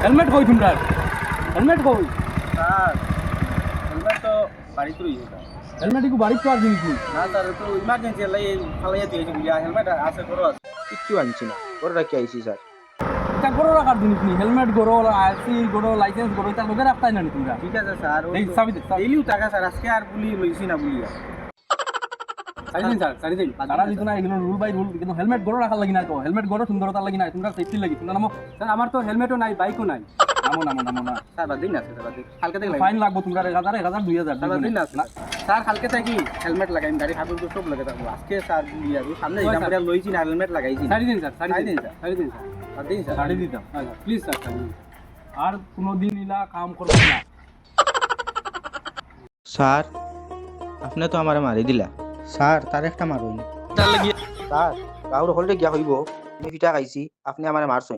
Helmet কই তোমরা helmet কই স্যার হেলমেট তো বাড়িতে রয়েছে স্যার। হেলমেট কি বাড়িতে পাওয়ার জিনিস নেই না স্যার তো ইমার্জেন্সি লাই ফালাইয়া দিয়েছি বুঝিয়া হেলমেট আছে করো আছে। কিচ্ছু আনছি না, করে রাখি আইছি স্যার। এটা গরো রাখার জিনিস নেই হেলমেট গরো আইসি গরো লাইসেন্স গরো এটা লোকে রাখতাই না তোমরা ঠিক আছে স্যার এই চাবি দে, চাবি। ডেইলিও টাকা স্যার আজকে আর বলি লইছি না বলিয়া। সারি দিন স্যার সারি দিন তারা দিত না এগুলো রুল বাই রুল কিন্তু হেলমেট গরো রাখার লাগি না তো হেলমেট গরো সুন্দরতার লাগি না তোমরা সেফটি লাগি তোমরা নামো স্যার আমার তো হেলমেটও নাই বাইকও নাই নামো নামো নামো না স্যার বাদ দিন না স্যার বাদ দিন কালকে থেকে ফাইন লাগবো তোমরা 1000 2000 স্যার বাদ দিন না স্যার কালকে থেকে হেলমেট লাগাইম গাড়ি হাবুল সব লাগে থাকবো আজকে স্যার বলিয়া সামনে ওই দিলাম স্যার। করে লইছি না হেলমেট লাগাইছি না। সারি দিন স্যার সারি সারি দিন দিন, স্যার সারি দিন স্যার বাদ দিন স্যার সারি দিতাম প্লিজ স্যার সারি দিন। আর কোনোদিন ইলা কাম করবো না স্যার আপনি তো আমারে মারি দিলা। স্যার তার একটা মারুন। স্যার গাঁর হলে গিয়া হইব আমি পিঠা খাইছি আপনি আমারে মারছেন।